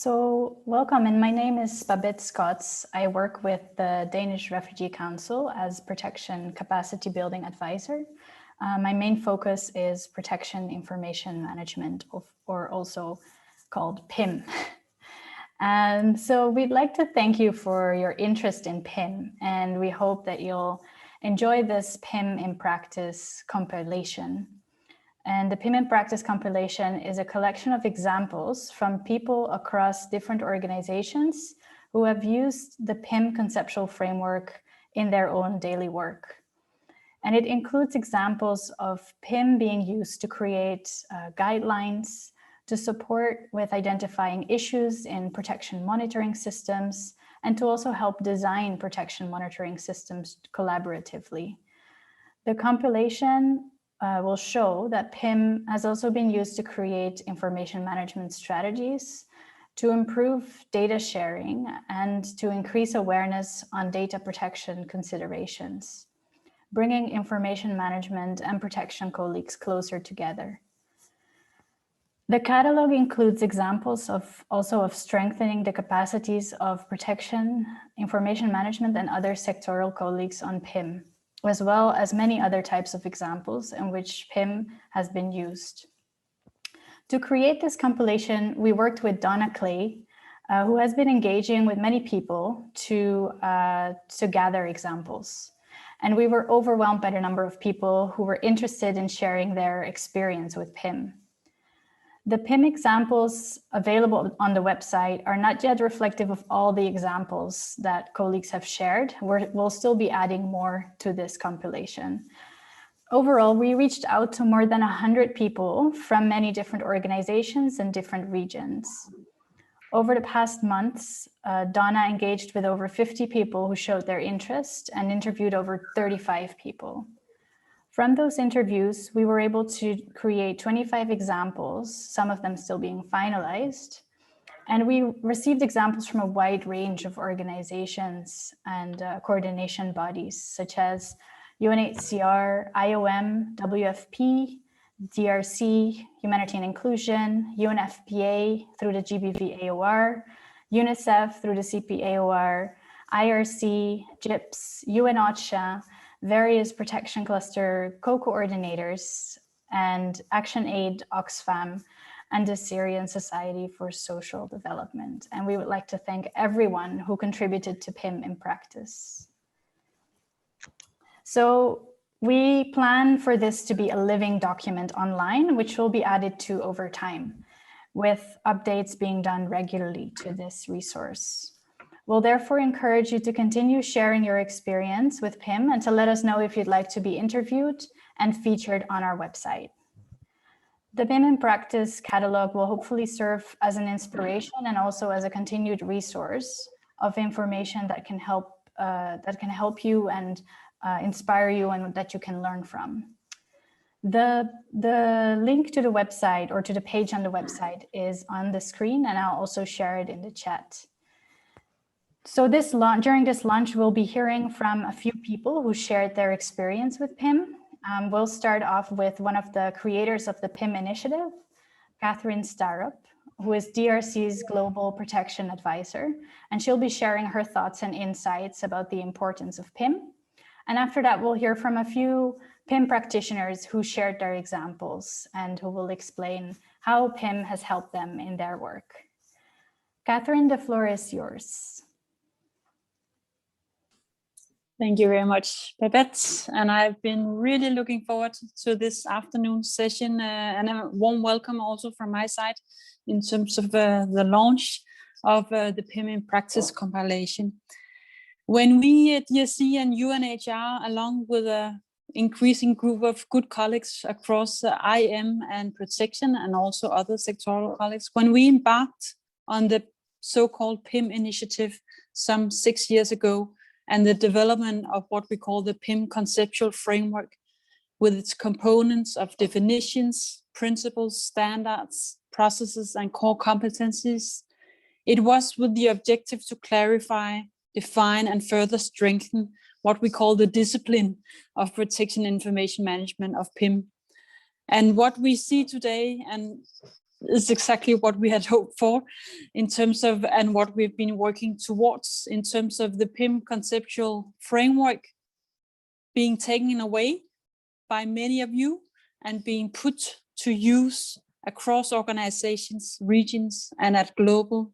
So welcome, and my name is Babette Scotts. I work with the Danish Refugee Council as Protection Capacity Building Advisor. My main focus is Protection Information Management, or also called PIM. And so we'd like to thank you for your interest in PIM, and we hope that you'll enjoy this PIM in Practice compilation. And the PIM in Practice compilation is a collection of examples from people across different organizations who have used the PIM conceptual framework in their own daily work. And it includes examples of PIM being used to create guidelines to support with identifying issues in protection monitoring systems, and to also help design protection monitoring systems collaboratively. The compilation will show that PIM has also been used to create information management strategies, to improve data sharing, and to increase awareness on data protection considerations, bringing information management and protection colleagues closer together. The catalog includes examples of strengthening the capacities of protection, information management, and other sectoral colleagues on PIM, as well as many other types of examples in which PIM has been used. To create this compilation, we worked with Donna Clay, who has been engaging with many people to gather examples. And we were overwhelmed by the number of people who were interested in sharing their experience with PIM. The PIM examples available on the website are not yet reflective of all the examples that colleagues have shared. We'll still be adding more to this compilation. Overall, we reached out to more than 100 people from many different organizations and different regions. Over the past months, Donna engaged with over 50 people who showed their interest and interviewed over 35 people. From those interviews, we were able to create 25 examples, some of them still being finalized. And we received examples from a wide range of organizations and coordination bodies, such as UNHCR, IOM, WFP, DRC, Humanitarian Inclusion, UNFPA through the GBV-AOR, UNICEF through the CP-AOR, IRC, GIPS, UN-OCHA, various protection cluster co-coordinators, and ActionAid, Oxfam, and the Syrian Society for Social Development. And we would like to thank everyone who contributed to PIM in Practice. So we plan for this to be a living document online, which will be added to over time, with updates being done regularly to this resource. We'll therefore encourage you to continue sharing your experience with PIM and to let us know if you'd like to be interviewed and featured on our website. The PIM in Practice catalog will hopefully serve as an inspiration and also as a continued resource of information that can help you and inspire you and that you can learn from. The link to the website or to the page on the website is on the screen, and I'll also share it in the chat. So during this launch, we'll be hearing from a few people who shared their experience with PIM. We'll start off with one of the creators of the PIM initiative, Catherine Starup, who is DRC's Global Protection Advisor, and she'll be sharing her thoughts and insights about the importance of PIM. And after that, we'll hear from a few PIM practitioners who shared their examples and who will explain how PIM has helped them in their work. Catherine, the floor is yours. Thank you very much, Babette. And I've been really looking forward to this afternoon session, and a warm welcome also from my side in terms of the launch of the PIM in Practice compilation. When we at DRC and UNHCR, along with an increasing group of good colleagues across IM and protection and also other sectoral colleagues, when we embarked on the so-called PIM initiative some 6 years ago, and the development of what we call the PIM conceptual framework, with its components of definitions, principles, standards, processes, and core competencies, it was with the objective to clarify, define, and further strengthen what we call the discipline of protection information management of PIM. And what we see today, and is exactly what we had hoped for in terms of, and what we've been working towards in terms of the PIM conceptual framework being taken away by many of you and being put to use across organizations, regions, and at global,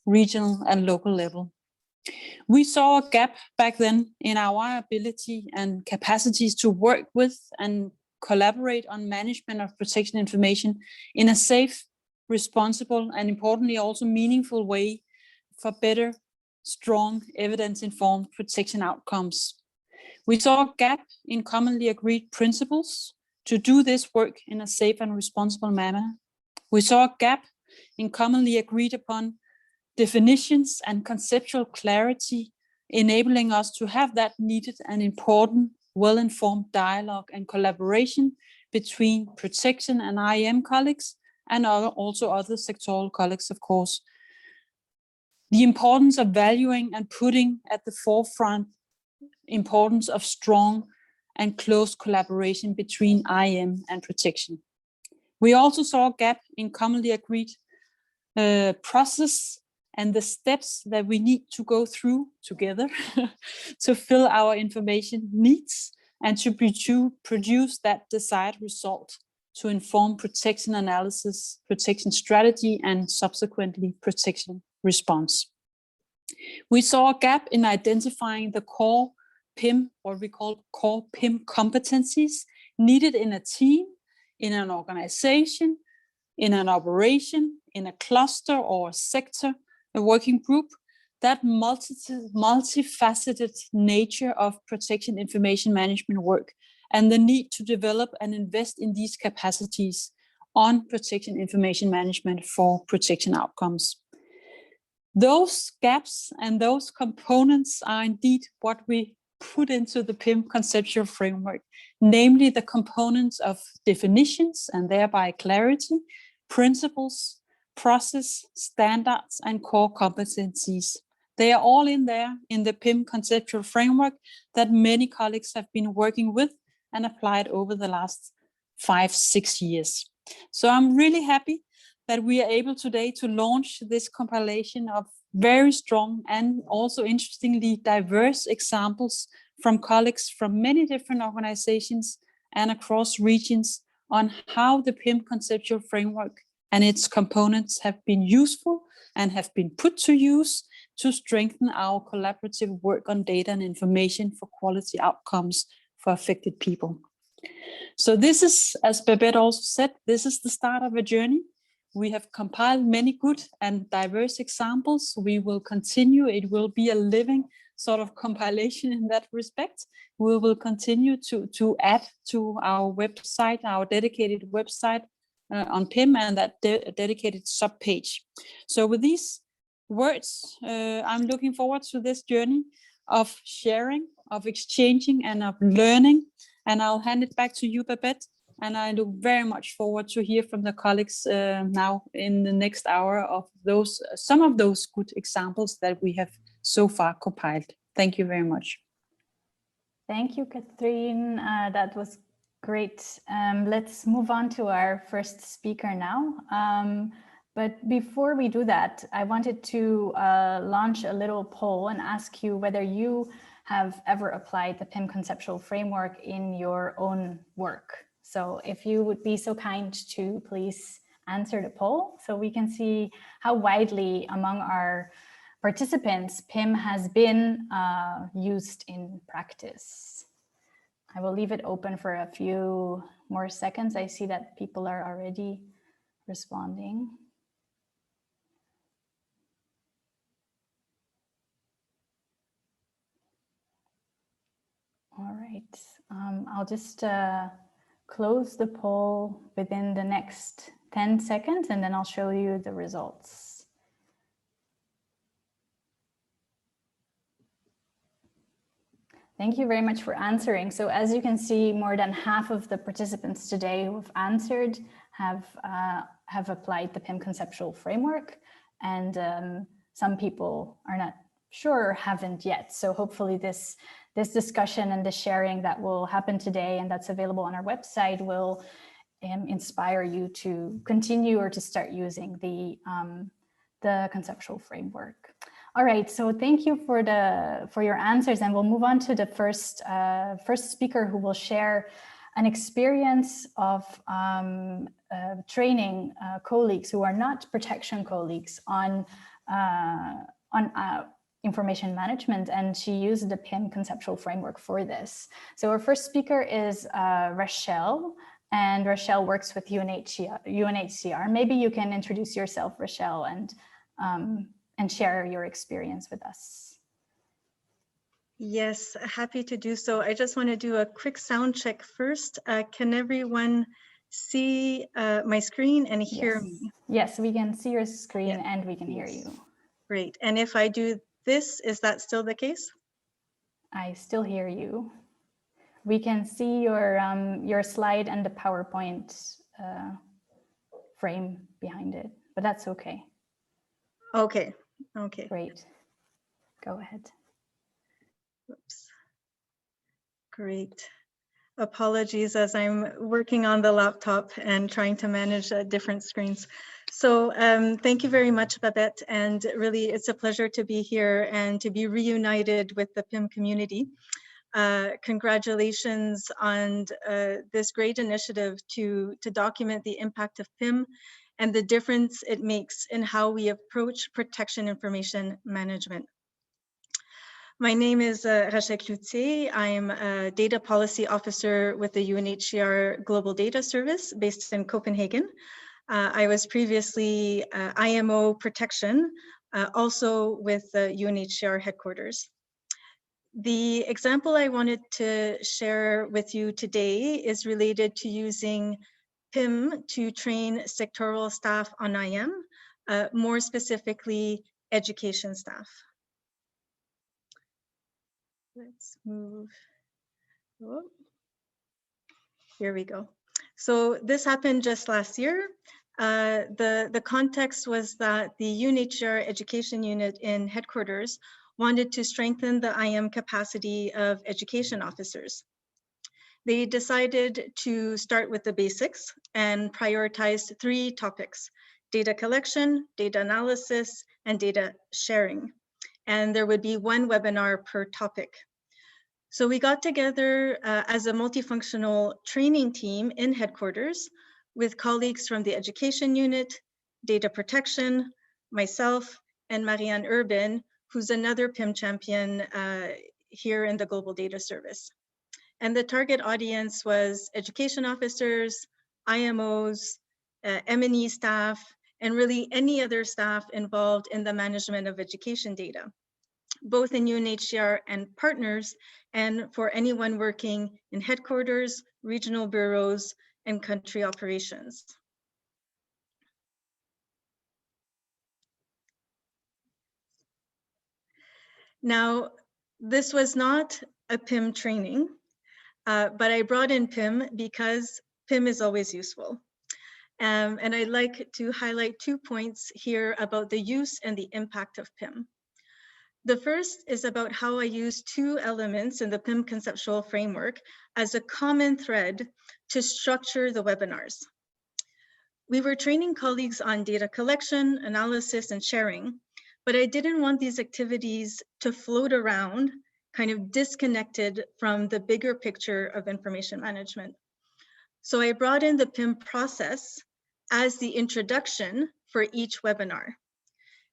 regional, and local level. We saw a gap back then in our ability and capacities to work with and collaborate on management of protection information in a safe, responsible, and importantly also meaningful way for better, strong, evidence-informed protection outcomes. We saw a gap in commonly agreed principles to do this work in a safe and responsible manner. We saw a gap in commonly agreed upon definitions and conceptual clarity, enabling us to have that needed and important, well-informed dialogue and collaboration between protection and IAM colleagues, and also other sectoral colleagues, of course. The importance of valuing and putting at the forefront importance of strong and close collaboration between IAM and protection. We also saw a gap in commonly agreed process and the steps that we need to go through together to fill our information needs and to produce that desired result to inform protection analysis, protection strategy, and subsequently protection response. We saw a gap in identifying the core PIM, what we call core PIM competencies needed in a team, in an organization, in an operation, in a cluster or a sector, a working group, that multifaceted nature of protection information management work and the need to develop and invest in these capacities on protection information management for protection outcomes. Those gaps and those components are indeed what we put into the PIM conceptual framework, namely the components of definitions and thereby clarity, principles, process, standards, and core competencies. They are all in there in the PIM conceptual framework that many colleagues have been working with and applied over the last 5-6 years. So I'm really happy that we are able today to launch this compilation of very strong and also interestingly diverse examples from colleagues from many different organizations and across regions on how the PIM conceptual framework and its components have been useful and have been put to use to strengthen our collaborative work on data and information for quality outcomes for affected people. So this is, as Babette also said, this is the start of a journey. We have compiled many good and diverse examples. We will continue. It will be a living sort of compilation in that respect. We will continue to add to our website, our dedicated website on PIM and that dedicated subpage. So with these words, I'm looking forward to this journey of sharing, of exchanging, and of learning. And I'll hand it back to you, Babette. And I look very much forward to hear from the colleagues now in the next hour of those, some of those good examples that we have so far compiled. Thank you very much. Thank you, Catherine. That was great. Let's move on to our first speaker now. But before we do that, I wanted to launch a little poll and ask you whether you have ever applied the PIM conceptual framework in your own work. So if you would be so kind to please answer the poll so we can see how widely among our participants PIM has been used in practice. I will leave it open for a few more seconds. I see that people are already responding. All right, I'll just close the poll within the next 10 seconds and then I'll show you the results. Thank you very much for answering. So as you can see, more than half of the participants today who have answered have applied the PIM conceptual framework, and some people are not sure or haven't yet. So hopefully this discussion and the sharing that will happen today and that's available on our website will inspire you to continue or to start using the conceptual framework. All right, so thank you for your answers, and we'll move on to the first speaker, who will share an experience of training colleagues who are not protection colleagues on information management, and she used the PIM conceptual framework for this. So our first speaker is Rachel, and Rachel works with UNHCR. Maybe you can introduce yourself, Rachel, and share your experience with us. Yes, happy to do so. I just want to do a quick sound check first. Can everyone see my screen and hear me? Yes, we can see your screen and we can hear you. Great. And if I do this, is that still the case? I still hear you. We can see your slide and the PowerPoint frame behind it, but that's okay. Okay. Great. Go ahead. Oops. Great. Apologies, as I'm working on the laptop and trying to manage different screens. So thank you very much, Babette. And really, it's a pleasure to be here and to be reunited with the PIM community. Congratulations on this great initiative to document the impact of PIM and the difference it makes in how we approach protection information management. My name is Rachel Cloutier. I'm a data policy officer with the UNHCR Global Data Service based in Copenhagen. I was previously IMO protection, also with the UNHCR headquarters. The example I wanted to share with you today is related to using PIM to train sectoral staff on IM, more specifically education staff. Let's move. Oh, here we go. So this happened just last year. The context was that the UNHCR education unit in headquarters wanted to strengthen the IM capacity of education officers. They decided to start with the basics and prioritized 3 topics: data collection, data analysis, and data sharing. And there would be 1 webinar per topic. So we got together as a multifunctional training team in headquarters with colleagues from the education unit, data protection, myself, and Marianne Urban, who's another PIM champion here in the Global Data Service. And the target audience was education officers, IMOs, M&E staff, and really any other staff involved in the management of education data, both in UNHCR and partners, and for anyone working in headquarters, regional bureaus, and country operations. Now, this was not a PIM training, but I brought in PIM because PIM is always useful. And I'd like to highlight 2 points here about the use and the impact of PIM. The first is about how I use 2 elements in the PIM conceptual framework as a common thread to structure the webinars. We were training colleagues on data collection, analysis, and sharing, but I didn't want these activities to float around, kind of disconnected from the bigger picture of information management. So I brought in the PIM process as the introduction for each webinar.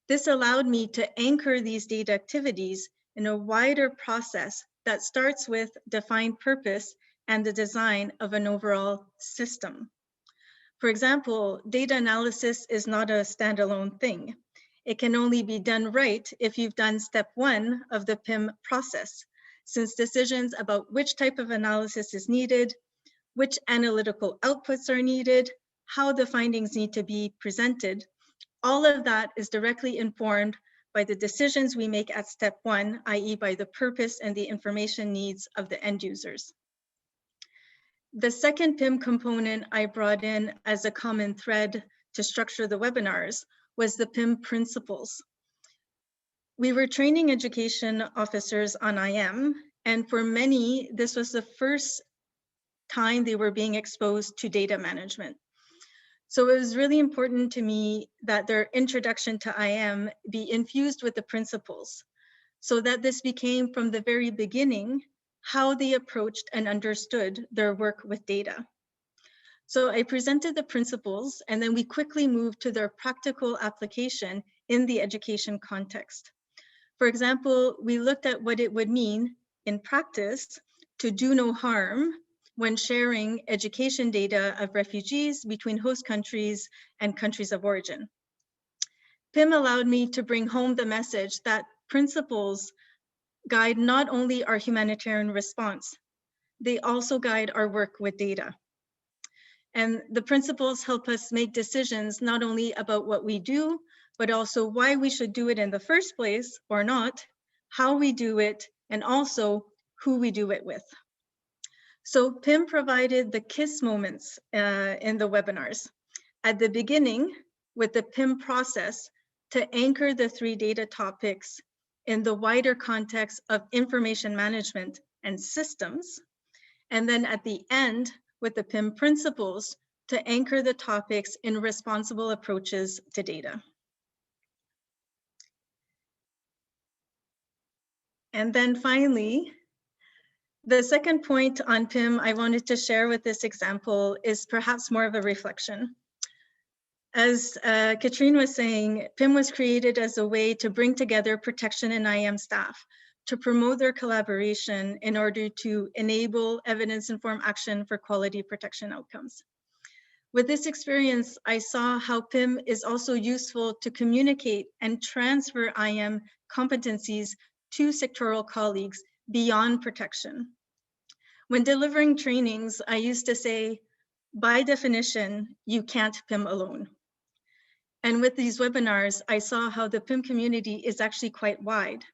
This allowed me to anchor these data activities in a wider process that starts with defined purpose and the design of an overall system. For example, data analysis is not a standalone thing. It can only be done right if you've done step 1 of the PIM process, since decisions about which type of analysis is needed, which analytical outputs are needed, how the findings need to be presented, all of that is directly informed by the decisions we make at step 1, i.e. by the purpose and the information needs of the end users. The second PIM component I brought in as a common thread to structure the webinars was the PIM principles. We were training education officers on IM, and for many, this was the first time they were being exposed to data management. So it was really important to me that their introduction to IM be infused with the principles, so that this became from the very beginning how they approached and understood their work with data. So I presented the principles, and then we quickly moved to their practical application in the education context. For example, we looked at what it would mean in practice to do no harm when sharing education data of refugees between host countries and countries of origin. PIM allowed me to bring home the message that principles guide not only our humanitarian response, they also guide our work with data. And the principles help us make decisions not only about what we do, but also why we should do it in the first place or not, how we do it, and also who we do it with. So PIM provided the KISS moments in the webinars. At the beginning, with the PIM process to anchor the 3 data topics in the wider context of information management and systems. And then at the end, with the PIM principles to anchor the topics in responsible approaches to data. And then finally, the second point on PIM I wanted to share with this example is perhaps more of a reflection. As Katrine was saying, PIM was created as a way to bring together protection and IM staff to promote their collaboration in order to enable evidence-informed action for quality protection outcomes. With this experience, I saw how PIM is also useful to communicate and transfer IM competencies to sectoral colleagues beyond protection. When delivering trainings, I used to say, by definition, you can't PIM alone. And with these webinars, I saw how the PIM community is actually quite wide.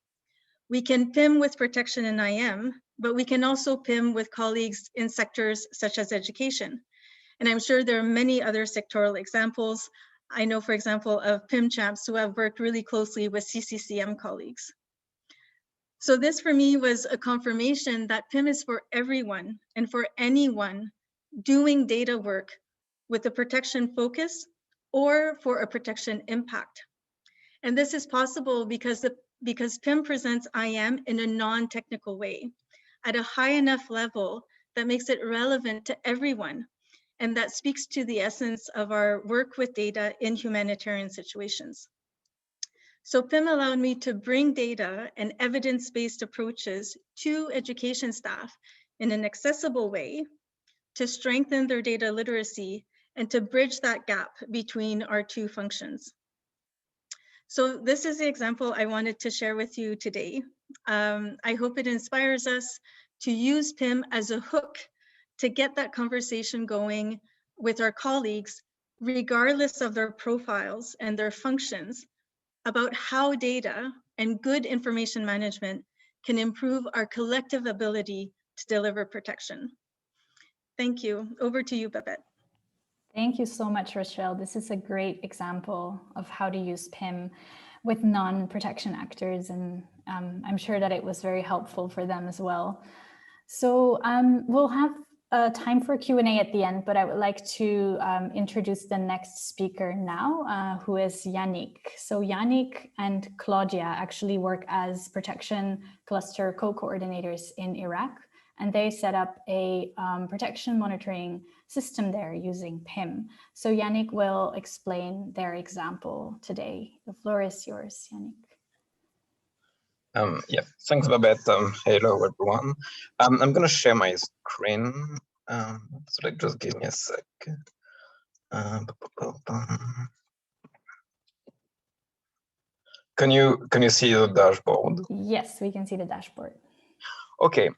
We can PIM with protection and IM, but we can also PIM with colleagues in sectors such as education. And I'm sure there are many other sectoral examples. I know, for example, of PIM champs who have worked really closely with CCCM colleagues. So this for me was a confirmation that PIM is for everyone and for anyone doing data work with a protection focus or for a protection impact. And this is possible because PIM presents IM in a non-technical way at a high enough level that makes it relevant to everyone. And that speaks to the essence of our work with data in humanitarian situations. So PIM allowed me to bring data and evidence-based approaches to education staff in an accessible way to strengthen their data literacy and to bridge that gap between our 2 functions. So this is the example I wanted to share with you today. I hope it inspires us to use PIM as a hook to get that conversation going with our colleagues, regardless of their profiles and their functions, about how data and good information management can improve our collective ability to deliver protection. Thank you. Over to you, Babette. Thank you so much, Rochelle. This is a great example of how to use PIM with non-protection actors, and I'm sure that it was very helpful for them as well. So we'll have time for Q&A at the end, but I would like to introduce the next speaker now, who is Yannick. So Yannick and Claudia actually work as protection cluster co-coordinators in Iraq, and they set up a protection monitoring system there using PIM. So Yannick will explain their example today. The floor is yours, Yannick. Yeah, thanks, Babette. Hello, everyone. I'm going to share my screen. So like, just give me a sec. Can you see the dashboard? Yes, we can see the dashboard. Okay,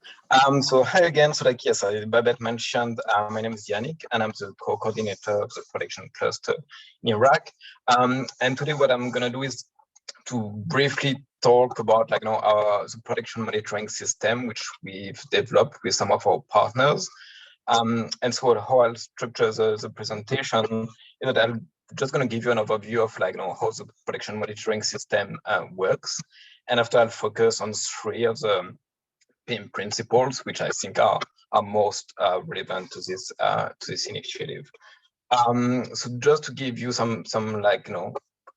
so hi again. So like, yes, Babette mentioned, my name is Yannick, and I'm the co-coordinator of the protection cluster in Iraq. And today what I'm gonna do is to briefly talk about the protection monitoring system, which we've developed with some of our partners. And so how I'll structure the presentation is that I'm just gonna give you an overview of how the protection monitoring system works. And after I'll focus on 3 of the PIM principles, which I think are are most relevant to this initiative. So just to give you some like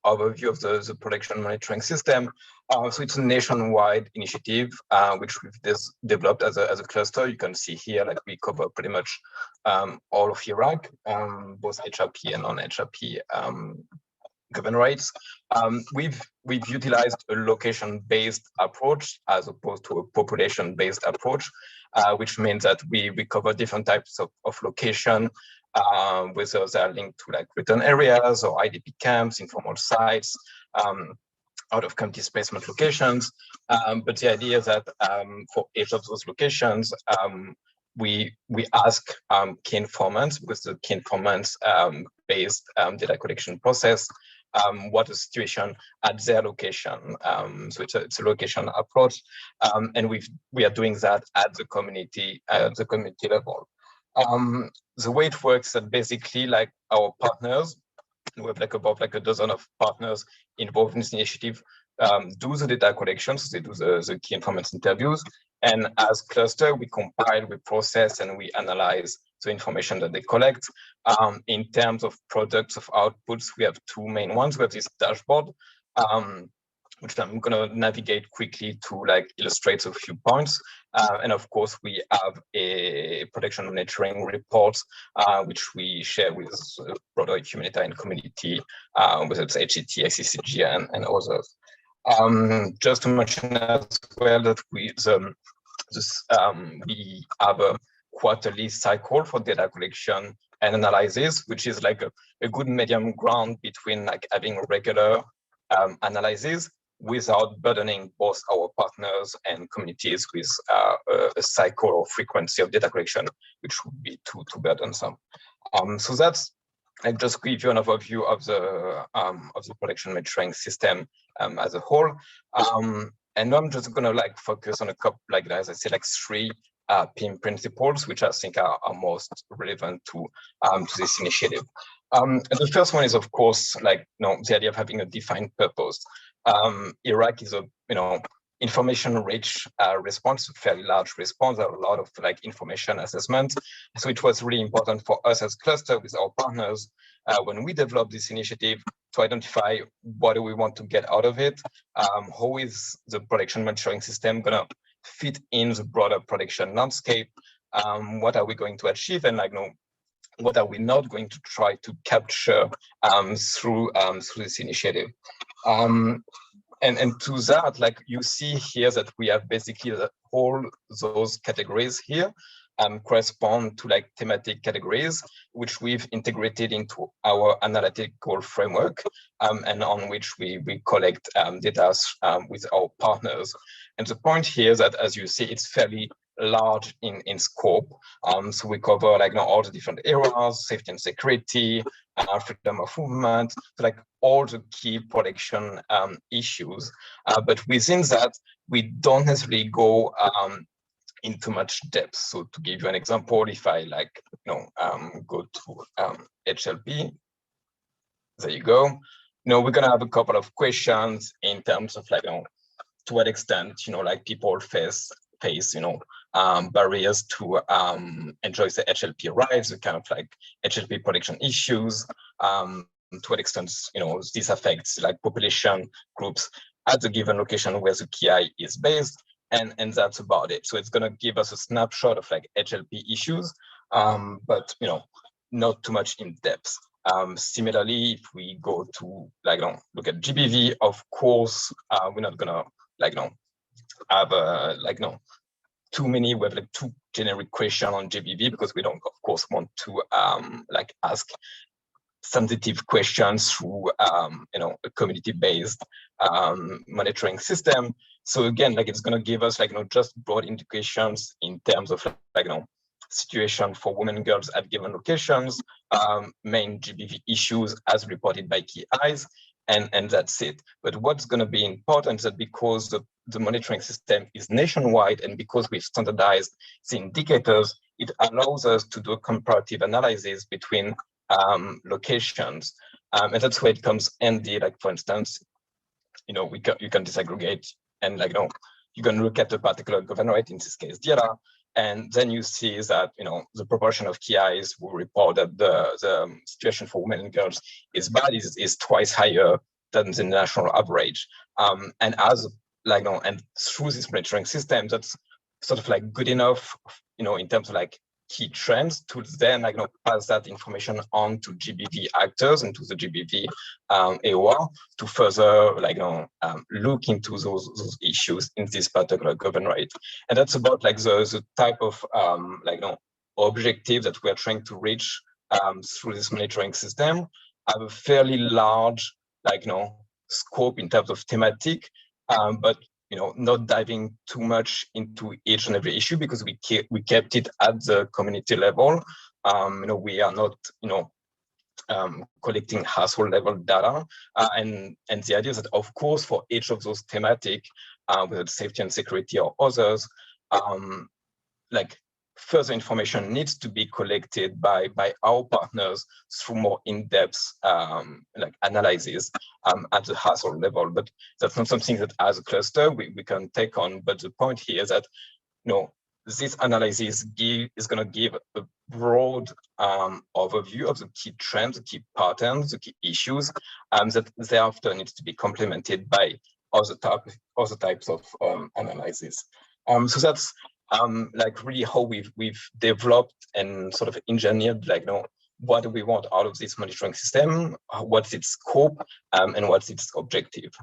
overview of the production monitoring system. So it's a nationwide initiative which we've developed as a cluster. You can see here like we cover pretty much all of Iraq, both HRP and non-HRP governorates. We've utilized a location-based approach as opposed to a population-based approach, which means that we cover different types of location, whether they're linked to like return areas or IDP camps, informal sites, out of county displacement locations. But the idea is that for each of those locations, we ask key informants, because the key informants based data collection process, what the situation at their location. So it's a location approach, and we are doing that at the community level. The way it works is that basically like our partners, we have like about like a dozen of partners involved in this initiative, do the data collection, so they do the key informants interviews, and as cluster we compile, we process, and we analyze the information that they collect. In terms of products of outputs, we have two main ones. We have this dashboard, which I'm going to navigate quickly to like illustrate a few points. And of course, we have a production monitoring report, which we share with the broader humanitarian community, whether it's HCT, ICCG, and others. Just to mention as well that we have a quarterly cycle for data collection and analysis, which is like a good medium ground between like having regular analysis without burdening both our partners and communities with a cycle or frequency of data collection, which would be too burdensome. So that's, I just give you an overview of the production monitoring system as a whole. And now I'm just gonna like focus on a couple, like as I said, like three PIM principles, which I think are most relevant to this initiative. And the first one is, of course, like the idea of having a defined purpose. Iraq is a information-rich response, a fairly large response. There are a lot of like information assessment. So it was really important for us as cluster with our partners when we developed this initiative to identify what do we want to get out of it. How is the production monitoring system gonna fit in the broader production landscape? What are we going to achieve, and like what are we not going to try to capture through this initiative? And to that, like you see here that we have basically all those categories here correspond to like thematic categories, which we've integrated into our analytical framework, and on which we collect data with our partners. And the point here is that, as you see, it's fairly large in scope. So we cover like all the different areas, safety and security, freedom of movement, so like all the key production issues. But within that, we don't necessarily go into much depth. So to give you an example, if I like go to HLP, there you go. We're gonna have a couple of questions in terms of like to what extent like people face barriers to enjoy the HLP rights, the kind of like HLP production issues, to what extent this affects like population groups at the given location where the KI is based, and that's about it. So it's going to give us a snapshot of like HLP issues, but not too much in depth. Similarly, if we go to like look at GBV, of course we're not gonna like have too many. We have like too generic question on GBV because we don't of course want to like ask sensitive questions through a community-based monitoring system. So again, like it's going to give us like just broad indications in terms of like situation for women and girls at given locations, main GBV issues as reported by KIs, and that's it. But what's going to be important is that because the monitoring system is nationwide, and because we've standardized the indicators, it allows us to do a comparative analysis between locations, and that's where it comes handy. Like for instance, you can disaggregate and like you can look at a particular governorate, in this case, data, and then you see that, the proportion of TIs who report that the situation for women and girls is bad is twice higher than the national average. And as and through this monitoring system, that's sort of like good enough, in terms of like key trends to then pass that information on to GBV actors and to the GBV AOR to further look into those issues in this particular governorate. And that's about like the type of objective that we're trying to reach through this monitoring system. Have a fairly large scope in terms of thematic, but not diving too much into each and every issue, because we kept it at the community level. We are not collecting household level data, and the idea is that, of course, for each of those thematic, whether it's safety and security or others, further information needs to be collected by our partners through more in-depth analysis at the household level. But that's not something that as a cluster we can take on. But the point here is that this analysis is going to give a broad overview of the key trends, the key patterns, the key issues that thereafter needs to be complemented by other types of analysis. So that's really how we've developed and sort of engineered what do we want out of this monitoring system, what's its scope, and what's its objective.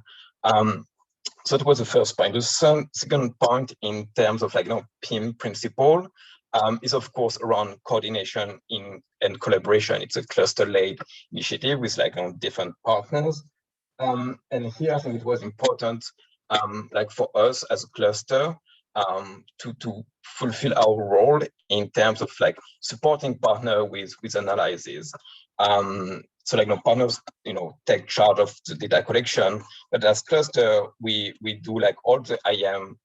So that was the first point. The second point in terms of PIM principle is of course around coordination and collaboration. It's a cluster-led initiative with different partners. And here I think it was important for us as a cluster to fulfill our role in terms of supporting partner with analysis. So partners take charge of the data collection, but as cluster we do all the IAM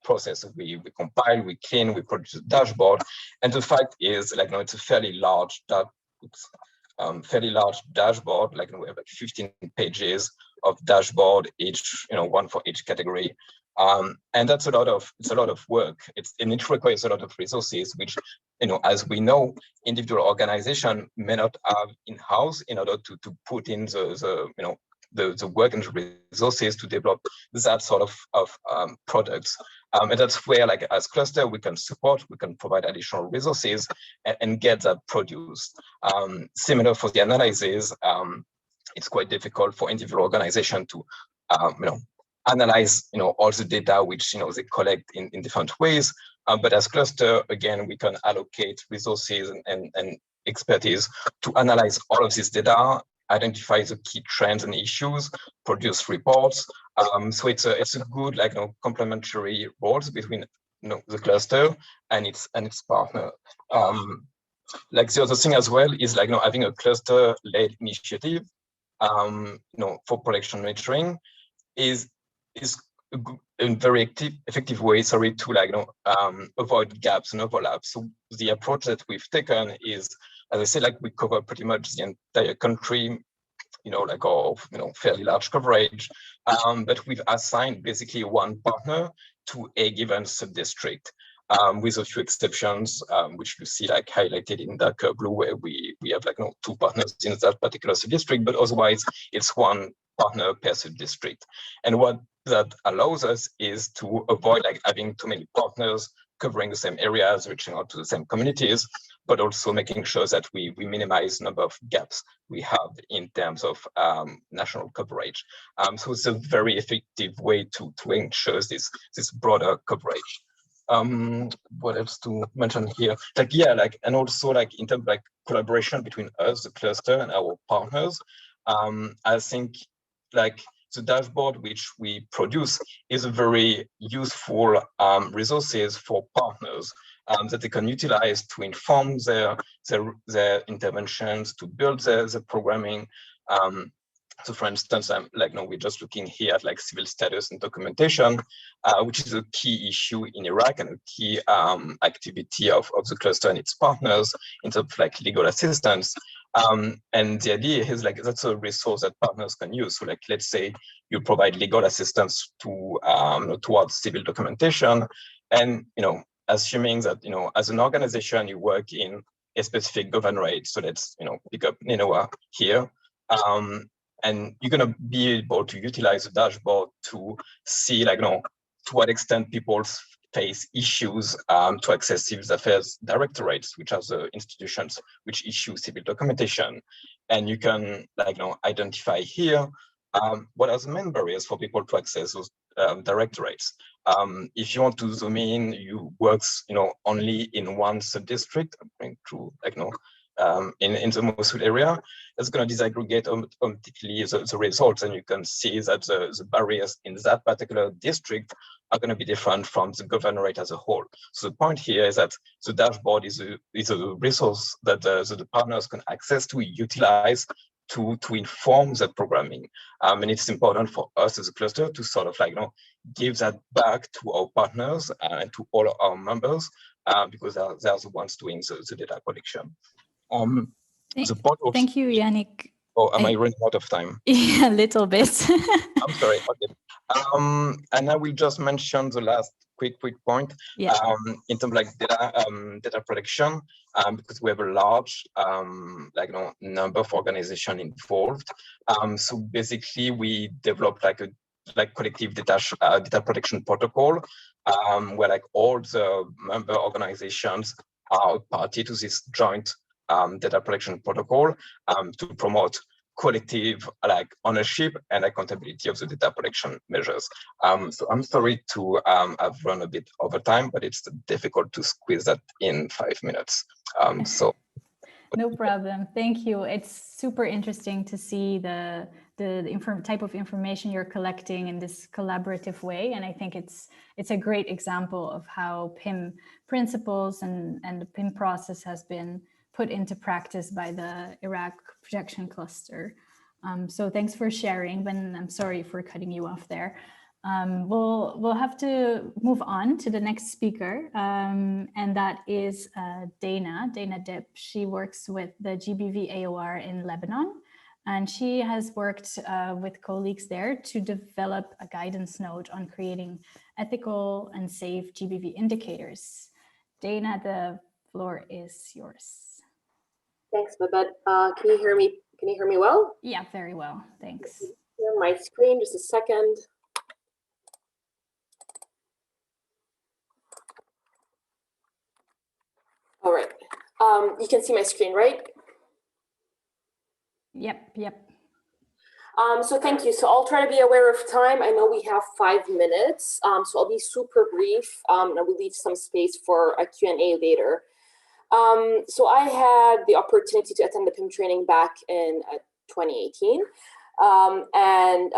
process. We compile, we clean, we produce a dashboard, and the fact is it's a fairly large dashboard. We have 15 pages of dashboard, each one for each category. And that's a lot of work. It requires a lot of resources, which, as we know, individual organization may not have in-house in order to put in the work and resources to develop that sort of products. And that's where, as cluster, we can support, we can provide additional resources and get that produced. Similar for the analysis, it's quite difficult for individual organization to, analyze all the data which they collect in different ways, but as cluster, again, we can allocate resources and expertise to analyze all of this data, identify the key trends and issues, produce reports. So it's a good complementary roles between the cluster and its partner. The other thing as well is having a cluster-led initiative for production monitoring is a very effective way, to avoid gaps and overlaps. So the approach that we've taken is, as I said, we cover pretty much the entire country, fairly large coverage, but we've assigned basically one partner to a given sub-district, with a few exceptions, which you see highlighted in darker blue, where we have two partners in that particular sub-district, but otherwise it's one partner per sub-district. And what that allows us is to avoid having too many partners covering the same areas, reaching out to the same communities, but also making sure that we minimize the number of gaps we have in terms of national coverage. So it's a very effective way to ensure this broader coverage. What else to mention here? And also in terms of collaboration between us, the cluster, and our partners. I think the dashboard which we produce is a very useful resources for partners that they can utilize to inform their interventions, to build their programming. So for instance, we're just looking here at civil status and documentation, which is a key issue in Iraq and a key activity of the cluster and its partners in terms of legal assistance. And the idea is like that's a resource that partners can use. So like let's say you provide legal assistance to towards civil documentation, and assuming that as an organization you work in a specific governorate. So let's pick up Nineveh here. And you're gonna be able to utilize the dashboard to see like to what extent people face issues to access civil affairs directorates, which are the institutions which issue civil documentation. And you can identify here what are the main barriers for people to access those directorates. If you want to zoom in, you work only in one sub-district, through in the Mosul area, it's going to disaggregate automatically the results, and you can see that the barriers in that particular district are going to be different from the governorate as a whole. So the point here is that the dashboard is a resource that the partners can access to utilize to inform the programming. And it's important for us as a cluster to sort of give that back to our partners and to all our members because they're the ones doing the data collection. Thank you, Yannick. Oh, am I running out of time? Yeah, a little bit. I'm sorry. Okay. And I will just mention the last quick point. Yeah. In terms of data protection, because we have a large number of organizations involved. So basically, we developed a collective data protection protocol, where all the member organizations are a party to this joint data protection protocol to promote collective ownership and accountability of the data protection measures. So I'm sorry to have run a bit over time, but it's difficult to squeeze that in 5 minutes. So no problem. Thank you. It's super interesting to see the type of information you're collecting in this collaborative way, and I think it's a great example of how PIM principles and the PIM process has been put into practice by the Iraq protection cluster. So thanks for sharing, Ben. I'm sorry for cutting you off there. We'll have to move on to the next speaker, and that is Dana Dip. She works with the GBV AOR in Lebanon, and she has worked with colleagues there to develop a guidance note on creating ethical and safe GBV indicators. Dana, the floor is yours. Thanks, Babette. Can you hear me? Can you hear me well? Yeah, very well. Thanks. Share my screen, just a second. All right. You can see my screen, right? Yep. So thank you. So I'll try to be aware of time. I know we have 5 minutes, so I'll be super brief, and I will leave some space for a Q&A later. So I had the opportunity to attend the PIM training back in 2018. And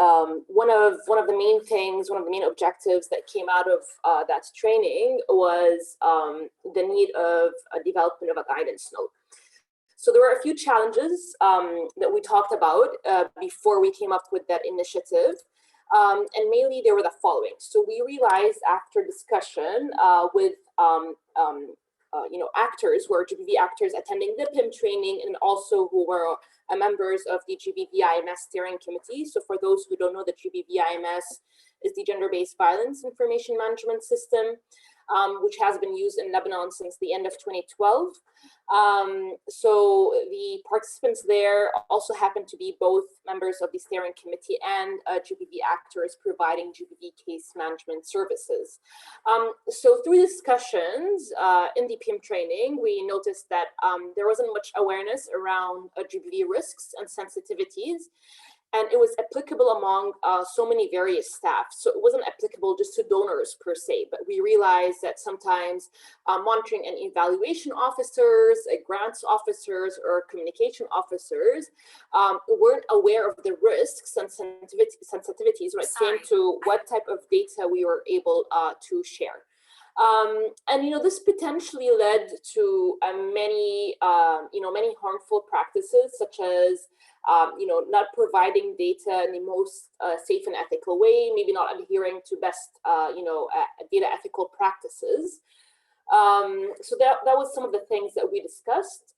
one of the main objectives that came out of that training was the need of a development of a guidance note. So there were a few challenges that we talked about before we came up with that initiative. And mainly they were the following. So we realized after discussion with actors who are GBV actors attending the PIM training, and also who were members of the GBV-IMS steering committee. So for those who don't know, the GBV-IMS is the Gender-Based Violence Information Management System, which has been used in Lebanon since the end of 2012. So the participants there also happen to be both members of the steering committee and GBV actors providing GBV case management services. So through discussions in the PIM training, we noticed that there wasn't much awareness around GBV risks and sensitivities. And it was applicable among so many various staff. So it wasn't applicable just to donors per se, but we realized that sometimes monitoring and evaluation officers, grants officers, or communication officers weren't aware of the risks and sensitivities when it came to what type of data we were able to share. And this potentially led to many harmful practices, such as not providing data in the most safe and ethical way, maybe not adhering to best data ethical practices. So that was some of the things that we discussed.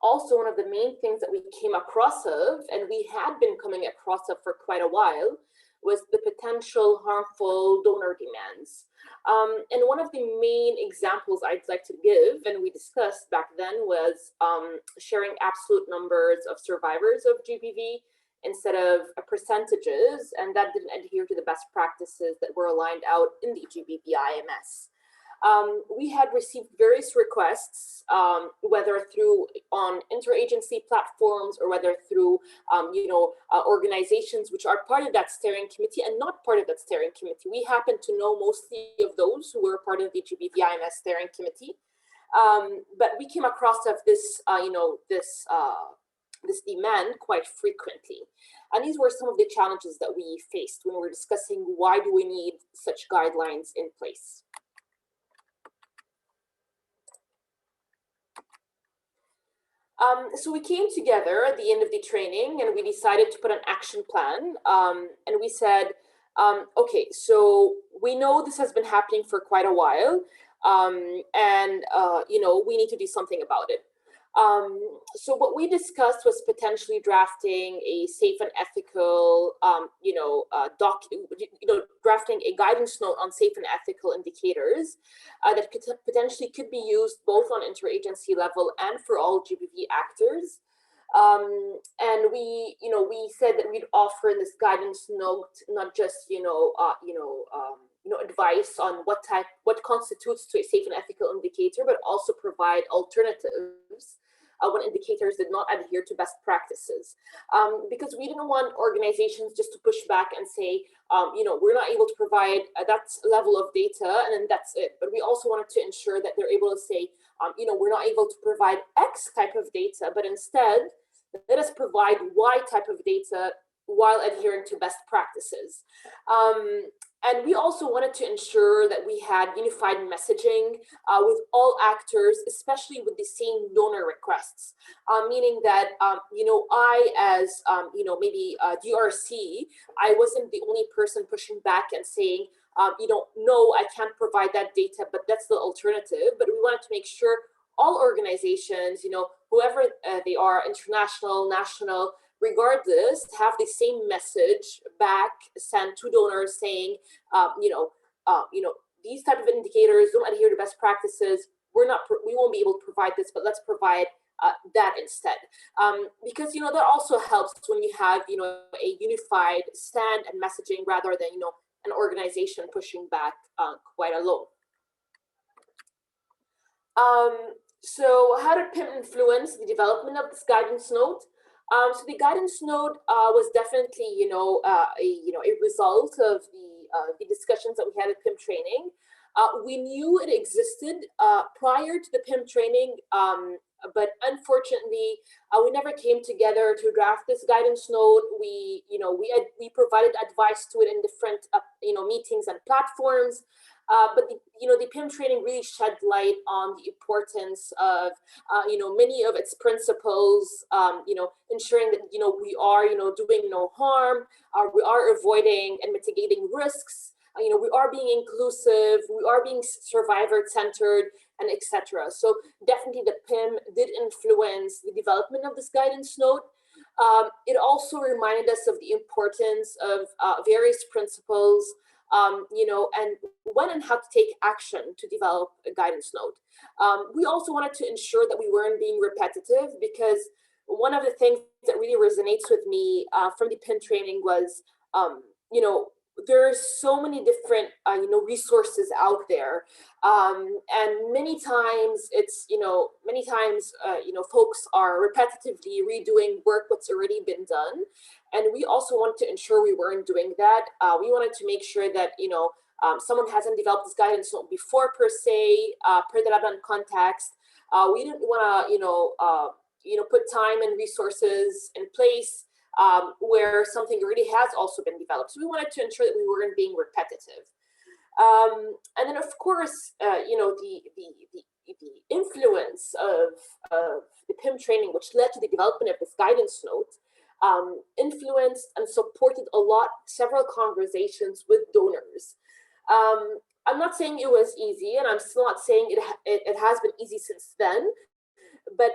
Also, one of the main things that we came across of, and we had been coming across of for quite a while, was the potential harmful donor demands. And one of the main examples I'd like to give, and we discussed back then, was sharing absolute numbers of survivors of GBV instead of percentages, and that didn't adhere to the best practices that were aligned out in the GBV IMS. We had received various requests, whether through on interagency platforms or whether through, organizations which are part of that steering committee and not part of that steering committee. We happen to know mostly of those who were part of the GBV-IMS steering committee, but we came across of this, this demand quite frequently. And these were some of the challenges that we faced when we were discussing why do we need such guidelines in place. So we came together at the end of the training and we decided to put an action plan. And we said, okay, so we know this has been happening for quite a while, we need to do something about it. So what we discussed was potentially drafting a safe and ethical, drafting a guidance note on safe and ethical indicators that potentially could be used both on interagency level and for all GBV actors. And we said that we'd offer in this guidance note not just advice on what constitutes to a safe and ethical indicator, but also provide alternatives when indicators did not adhere to best practices. Because we didn't want organizations just to push back and say, we're not able to provide that level of data and then that's it. But we also wanted to ensure that they're able to say, we're not able to provide X type of data, but instead let us provide Y type of data while adhering to best practices. And we also wanted to ensure that we had unified messaging with all actors, especially with the same donor requests, meaning that, I, as, maybe DRC, I wasn't the only person pushing back and saying, no, I can't provide that data, but that's the alternative. But we wanted to make sure all organizations, whoever they are, international, national, regardless, have the same message back sent to donors saying, these type of indicators don't adhere to best practices. We won't be able to provide this, but let's provide that instead. Because, that also helps when you have, a unified stand and messaging rather than, an organization pushing back quite alone. So how did PIM influence the development of this guidance note? So the guidance note was definitely, a result of the discussions that we had at PIM training. We knew it existed prior to the PIM training, but unfortunately, we never came together to draft this guidance note. We provided advice to it in different, meetings and platforms. But the PIM training really shed light on the importance of, many of its principles, ensuring that, we are, doing no harm, we are avoiding and mitigating risks, we are being inclusive, we are being survivor-centered, and etc. So definitely the PIM did influence the development of this guidance note. It also reminded us of the importance of various principles, and when and how to take action to develop a guidance note. We also wanted to ensure that we weren't being repetitive, because one of the things that really resonates with me from the PIM training was, there's so many different, resources out there. And many times it's, folks are repetitively redoing work that's already been done. And we also wanted to ensure we weren't doing that. We wanted to make sure that, someone hasn't developed this guidance note before per se, per the Lebanon context. We didn't want to, put time and resources in place where something already has also been developed. So we wanted to ensure that we weren't being repetitive. And then, of course, the influence of the PIM training, which led to the development of this guidance note, influenced and supported several conversations with donors. I'm not saying it was easy, and I'm still not saying it has been easy since then. But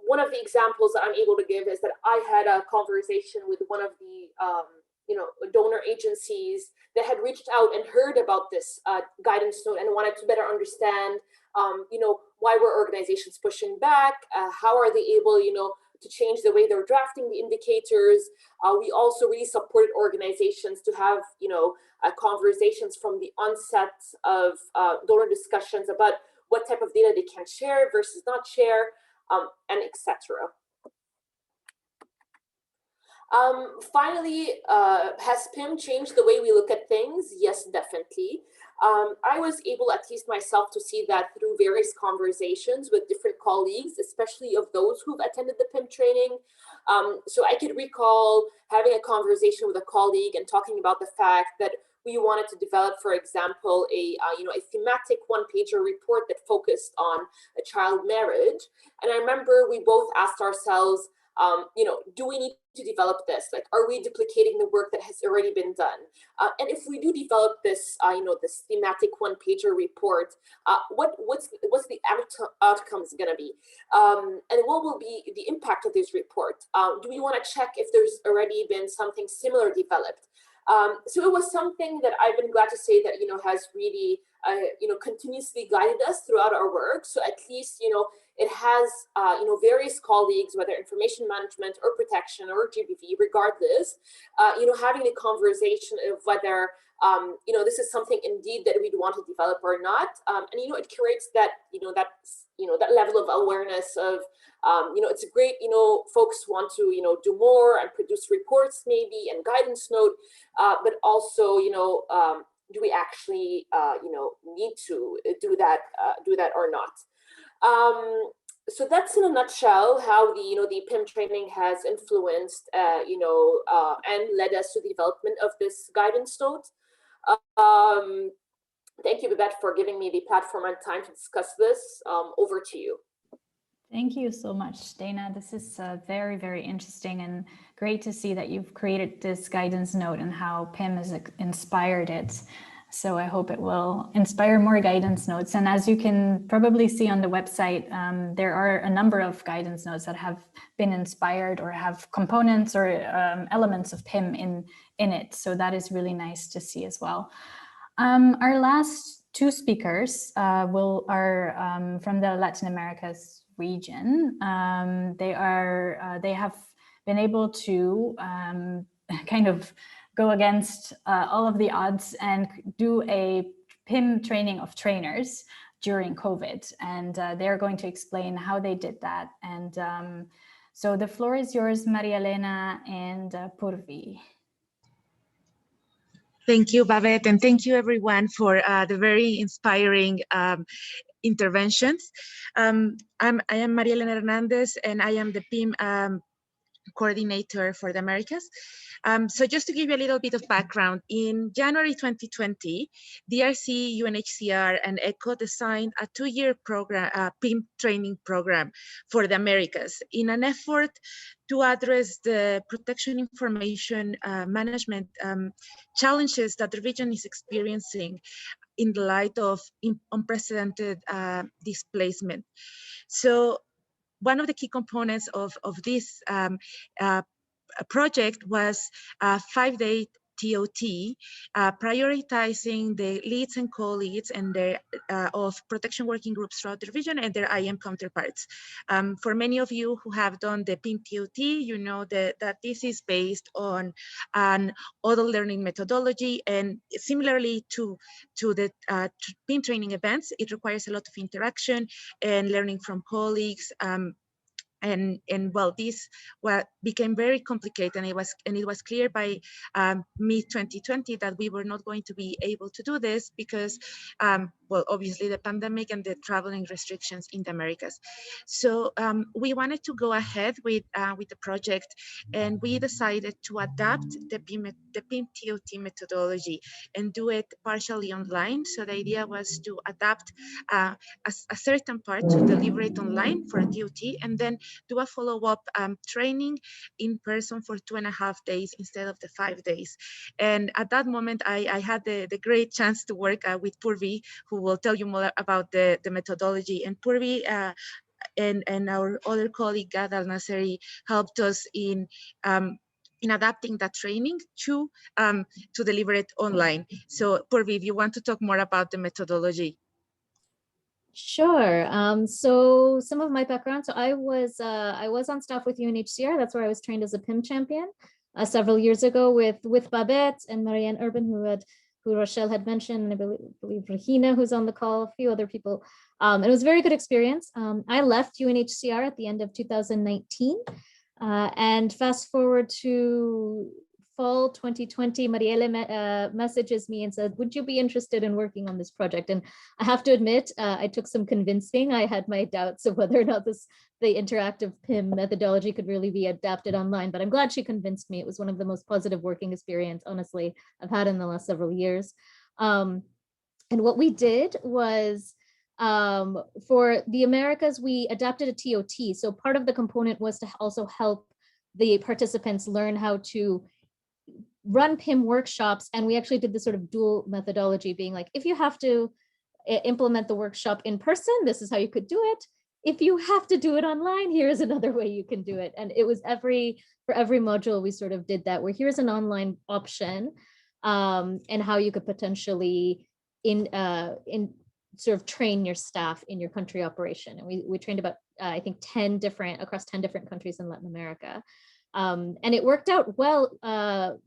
one of the examples that I'm able to give is that I had a conversation with one of the donor agencies that had reached out and heard about this guidance note and wanted to better understand why were organizations pushing back, how are they able to change the way they're drafting the indicators. We also really supported organizations to have conversations from the onset of donor discussions about what type of data they can share versus not share, and etc. Finally, has PIM changed the way we look at things? Yes, definitely. I was able, at least myself, to see that through various conversations with different colleagues, especially of those who've attended the PIM training. So I could recall having a conversation with a colleague and talking about the fact that we wanted to develop, for example, a thematic one-pager report that focused on a child marriage. And I remember we both asked ourselves, do we need to develop this? Like, are we duplicating the work that has already been done? And if we do develop this, this thematic one-pager report, what's the outcomes going to be? And what will be the impact of this report? Do we want to check if there's already been something similar developed? So it was something that I've been glad to say that has really continuously guided us throughout our work. So at least it has various colleagues, whether information management or protection or GBV, regardless, having the conversation of whether this is something indeed that we'd want to develop or not, and it creates that that level of awareness of it's great folks want to do more and produce reports maybe and guidance note, but also do we actually need to do that or not? So that's in a nutshell how the PIM training has influenced and led us to the development of this guidance note. Thank you, Babette, for giving me the platform and time to discuss this. Over to you. Thank you so much, Dana. This is very, very interesting and great to see that you've created this guidance note and how PIM has inspired it. So I hope it will inspire more guidance notes. And as you can probably see on the website, there are a number of guidance notes that have been inspired or have components or elements of PIM in it. So that is really nice to see as well. Our last two speakers are from the Latin America's region. They have been able to kind of go against all of the odds and do a PIM training of trainers during COVID. And they're going to explain how they did that. And so the floor is yours, Maria Elena and Purvi. Thank you, Babette, and thank you everyone for the very inspiring interventions. I am Maria Elena Hernandez, and I am the PIM coordinator for the Americas. So just to give you a little bit of background, in January 2020, DRC, UNHCR, and ECHO designed a 2-year program, PIM training program for the Americas in an effort to address the protection information management challenges that the region is experiencing in the light of unprecedented displacement. So one of the key components of this project was a 5-day TOT, prioritizing the leads and co-leads and their of protection working groups throughout the region and their IM counterparts. For many of you who have done the PIM TOT, you know that this is based on an auto learning methodology, and similarly to the PIM training events, it requires a lot of interaction and learning from colleagues. And well, this became very complicated, and it was clear by mid-2020 that we were not going to be able to do this because, well, obviously the pandemic and the traveling restrictions in the Americas. So we wanted to go ahead with the project, and we decided to adapt the PIM TOT methodology and do it partially online. So the idea was to adapt a certain part to deliver it online for a TOT, and then do a follow-up training in person for 2.5 days instead of the 5 days. And at that moment, I had the great chance to work with Purvi, who will tell you more about the methodology. And Purvi and our other colleague, Gad Al-Naseri, helped us in adapting that training to deliver it online. So Purvi, if you want to talk more about the methodology. Sure. So some of my background. So I was on staff with UNHCR. That's where I was trained as a PIM champion several years ago with Babette and Marianne Urban, who Rochelle had mentioned, and I believe Regina, who's on the call, a few other people. It was a very good experience. I left UNHCR at the end of 2019, and fast forward to fall 2020, Marielle messages me and said, would you be interested in working on this project? And I have to admit, I took some convincing. I had my doubts of whether or not the interactive PIM methodology could really be adapted online, but I'm glad she convinced me. It was one of the most positive working experience, honestly, I've had in the last several years. And what we did was, for the Americas, we adapted a TOT. So part of the component was to also help the participants learn how to run PIM workshops. And we actually did this sort of dual methodology, being like, if you have to implement the workshop in person, this is how you could do it. If you have to do it online, here's another way you can do it. And it was for every module, we sort of did that, where here's an online option, and how you could potentially in sort of train your staff in your country operation. And we trained about, I think, across 10 different countries in Latin America. And it worked out well.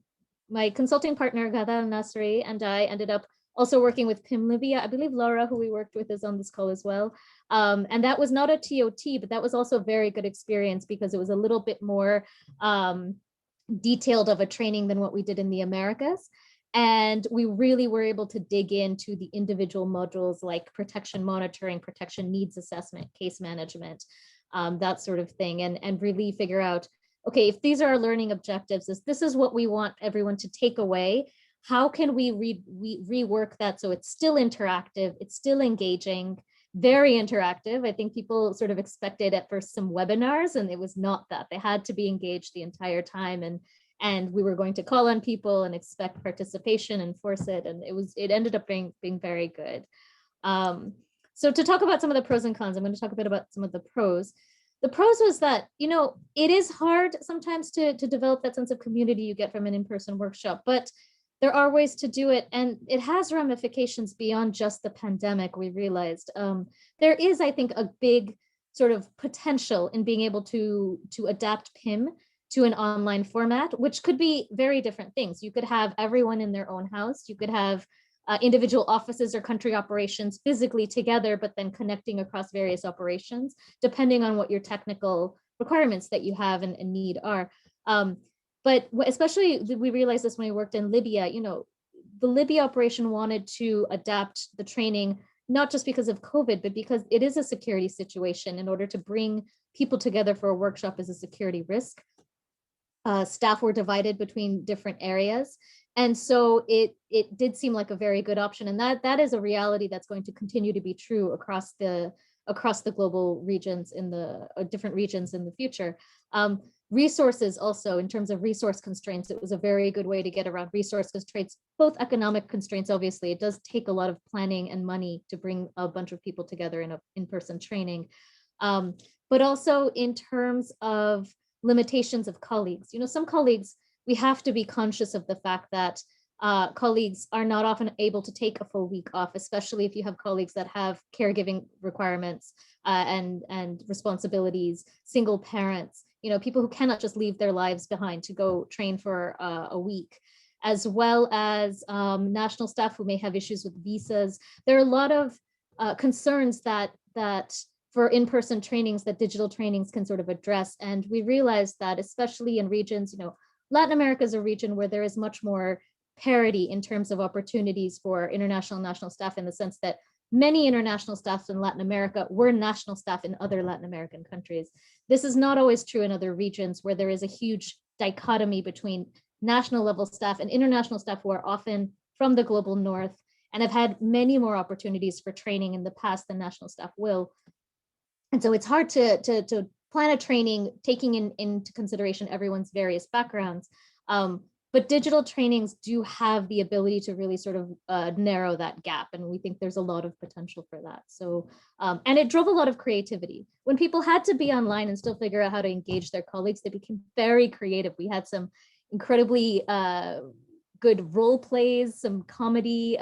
My consulting partner, Gada Al-Nasri, and I ended up also working with PIM Libya. I believe Laura, who we worked with, is on this call as well. And that was not a TOT, but that was also a very good experience because it was a little bit more detailed of a training than what we did in the Americas. And we really were able to dig into the individual modules like protection monitoring, protection needs assessment, case management, that sort of thing, and really figure out, okay, if these are our learning objectives, this is what we want everyone to take away, how can we rework that so it's still interactive, it's still engaging, very interactive. I think people sort of expected at first some webinars, and it was not that. They had to be engaged the entire time, and we were going to call on people and expect participation and force it, and it ended up being very good. So to talk about some of the pros and cons, I'm going to talk a bit about some of the pros. The pros was that, it is hard sometimes to develop that sense of community you get from an in-person workshop, but there are ways to do it, and it has ramifications beyond just the pandemic, we realized. There is, I think, a big sort of potential in being able to adapt PIM to an online format, which could be very different things. You could have everyone in their own house. You could have individual offices or country operations physically together, but then connecting across various operations, depending on what your technical requirements that you have and need are. But especially we realized this when we worked in Libya, the Libya operation wanted to adapt the training, not just because of COVID, but because it is a security situation. In order to bring people together for a workshop is a security risk. Staff were divided between different areas. And so it did seem like a very good option. And that is a reality that's going to continue to be true across the global regions different regions in the future. Resources also, in terms of resource constraints, it was a very good way to get around resource constraints, both economic constraints. Obviously, it does take a lot of planning and money to bring a bunch of people together in an in-person training. But also in terms of limitations of colleagues. Some colleagues, we have to be conscious of the fact that colleagues are not often able to take a full week off, especially if you have colleagues that have caregiving requirements and responsibilities, single parents, people who cannot just leave their lives behind to go train for a week, as well as national staff who may have issues with visas. There are a lot of concerns that for in-person trainings that digital trainings can sort of address. And we realized that especially in regions, Latin America is a region where there is much more parity in terms of opportunities for international and national staff, in the sense that many international staffs in Latin America were national staff in other Latin American countries. This is not always true in other regions where there is a huge dichotomy between national level staff and international staff who are often from the global north and have had many more opportunities for training in the past than national staff will. And so it's hard to plan a training taking into consideration everyone's various backgrounds. But But digital trainings do have the ability to really sort of narrow that gap. And we think there's a lot of potential for that. So, and it drove a lot of creativity. When people had to be online and still figure out how to engage their colleagues, they became very creative. We had some incredibly good role plays, some comedy,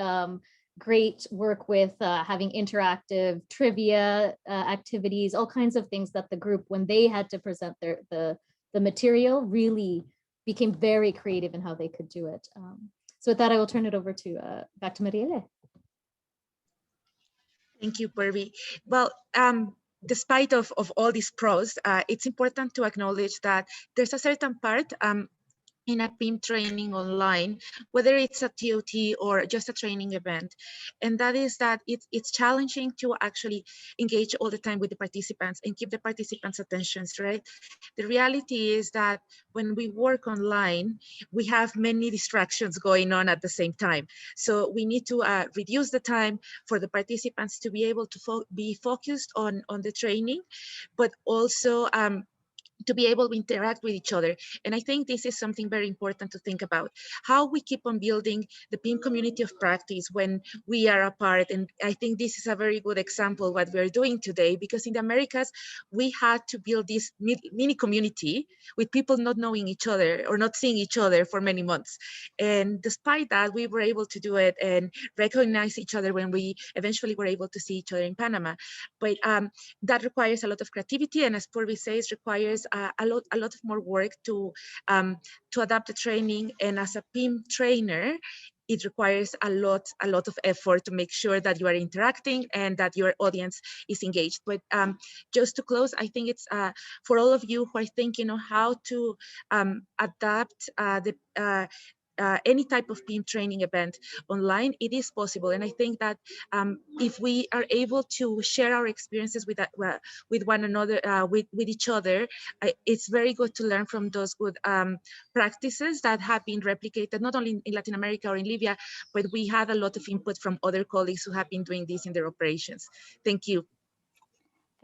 great work with having interactive trivia activities, all kinds of things that the group, when they had to present the material, really became very creative in how they could do it. So with that, I will turn it over to back to Marielle. Thank you, Purvi. Well, despite of all these pros, it's important to acknowledge that there's a certain part in a PIM training online, whether it's a TOT or just a training event. And that is that it's challenging to actually engage all the time with the participants and keep the participants' attentions, right? The reality is that when we work online, we have many distractions going on at the same time. So we need to reduce the time for the participants to be able to be focused on the training, but also to be able to interact with each other. And I think this is something very important to think about, how we keep on building the PIM community of practice when we are apart. And I think this is a very good example of what we're doing today, because in the Americas, we had to build this mini community with people not knowing each other or not seeing each other for many months. And despite that, we were able to do it and recognize each other when we eventually were able to see each other in Panama. But that requires a lot of creativity, and as Purvi says, requires a lot of more work to adapt the training. And as a PIM trainer, it requires a lot of effort to make sure that you are interacting and that your audience is engaged. But just to close, I think it's for all of you who are thinking on how to adapt any type of PIM training event online, it is possible. And I think that if we are able to share our experiences with one another, with each other, it's very good to learn from those good practices that have been replicated, not only in Latin America or in Libya, but we had a lot of input from other colleagues who have been doing this in their operations. Thank you.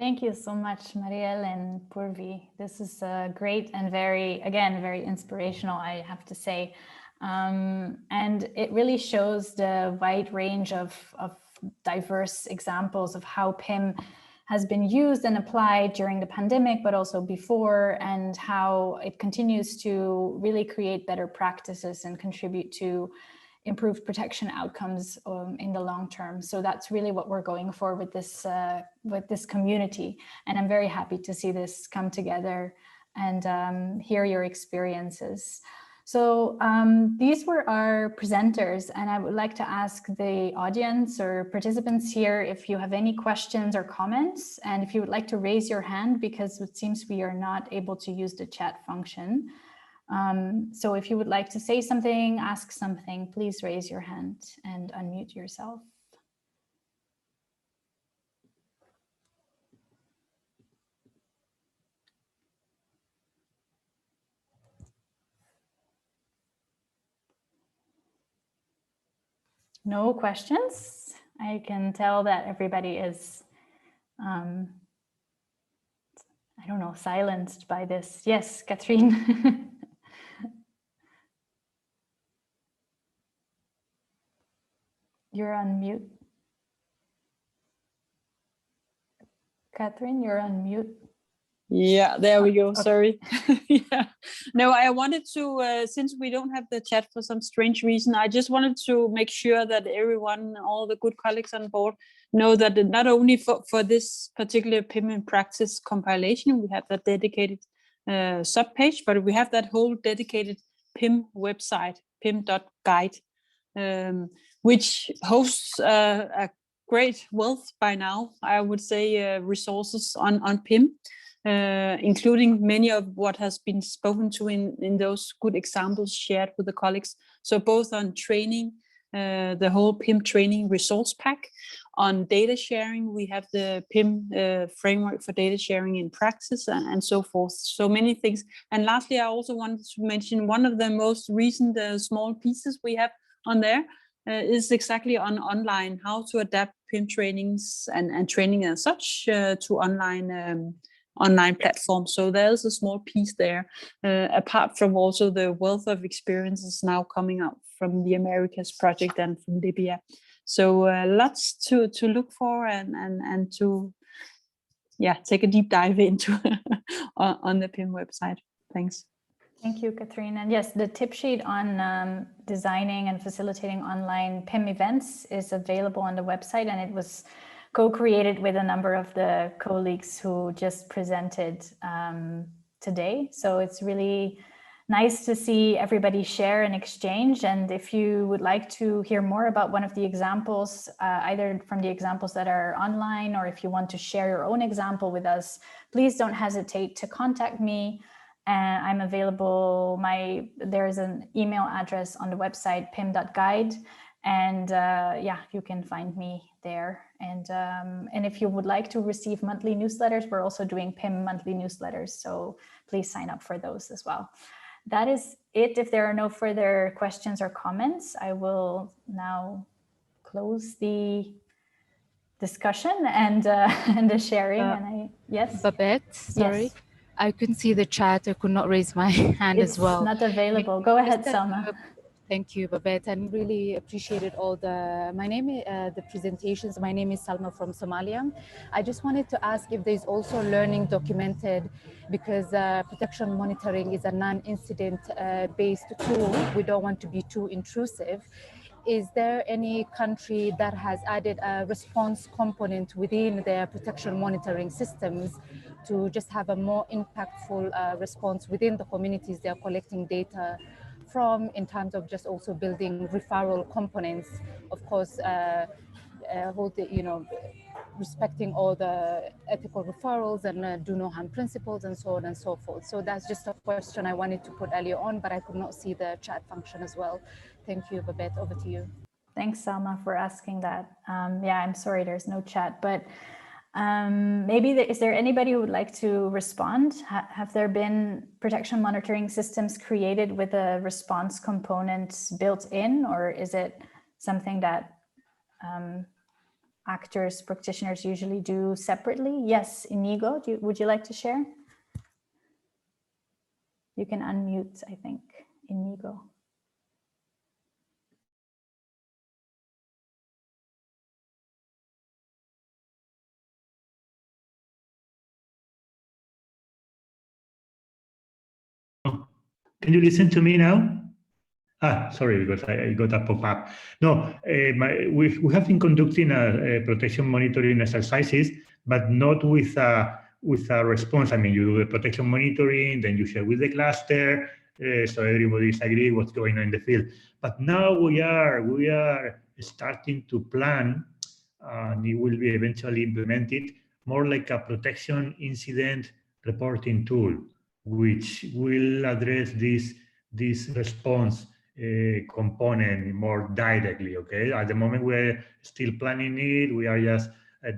Thank you so much, Marielle and Purvi. This is great and very inspirational, I have to say. And it really shows the wide range of diverse examples of how PIM has been used and applied during the pandemic, but also before, and how it continues to really create better practices and contribute to improved protection outcomes in the long term. So that's really what we're going for with this community. And I'm very happy to see this come together and hear your experiences. So these were our presenters, and I would like to ask the audience or participants here if you have any questions or comments, and if you would like to raise your hand, because it seems we are not able to use the chat function. So if you would like to say something, ask something, please raise your hand and unmute yourself. No questions. I can tell that everybody is, I don't know, silenced by this. Yes, Catherine. You're on mute. Catherine, you're on mute. Yeah, there we go. Okay. Sorry. Yeah. No, I wanted to, since we don't have the chat for some strange reason, I just wanted to make sure that everyone, all the good colleagues on board, know that not only for this particular PIM in practice compilation, we have that dedicated subpage, but we have that whole dedicated PIM website, pim.guide, which hosts a great wealth by now, I would say, resources on PIM. Including many of what has been spoken to in those good examples shared with the colleagues. So both on training, the whole PIM training resource pack, on data sharing, we have the PIM framework for data sharing in practice and so forth. So many things. And lastly, I also wanted to mention one of the most recent small pieces we have on there is exactly on online, how to adapt PIM trainings and training as such to online online platforms. So there's a small piece there, apart from also the wealth of experiences now coming out from the Americas project and from Libya. So lots to look for and to take a deep dive into on the PIM website. Thanks. Thank you, Catherine. And yes, the tip sheet on designing and facilitating online PIM events is available on the website, and it was co-created with a number of the colleagues who just presented today. So it's really nice to see everybody share and exchange. And if you would like to hear more about one of the examples, either from the examples that are online, or if you want to share your own example with us, please don't hesitate to contact me. And I'm available. There's an email address on the website, pim.guide. And you can find me there. And if you would like to receive monthly newsletters, we're also doing PIM monthly newsletters. So please sign up for those as well. That is it. If there are no further questions or comments, I will now close the discussion and the sharing. Yes. Babette, sorry. Yes. I couldn't see the chat. I could not raise my hand as well. It's not available. Go ahead, Selma. Thank you, Babette, and really appreciated all the presentations. My name is Salma from Somalia. I just wanted to ask if there's also learning documented, because protection monitoring is a non-incident based tool. We don't want to be too intrusive. Is there any country that has added a response component within their protection monitoring systems to just have a more impactful response within the communities they're collecting data from, in terms of just also building referral components, of course, respecting all the ethical referrals and do no harm principles and so on and so forth. So that's just a question I wanted to put earlier on, but I could not see the chat function as well. Thank you, Babette, over to you. Thanks, Salma, for asking that. I'm sorry there's no chat, but is there anybody who would like to respond? Have there been protection monitoring systems created with a response component built in, or is it something that actors, practitioners usually do separately? Yes, Inigo, would you like to share? You can unmute, I think, Inigo. Can you listen to me now? Sorry, because I got a pop-up. No, we have been conducting protection monitoring exercises, but not with a response. I mean, you do the protection monitoring, then you share with the cluster, so everybody's agree what's going on in the field. But now we are starting to plan, and it will be eventually implemented more like a protection incident reporting tool, which will address this response component more directly. Okay, at the moment we're still planning it. We are just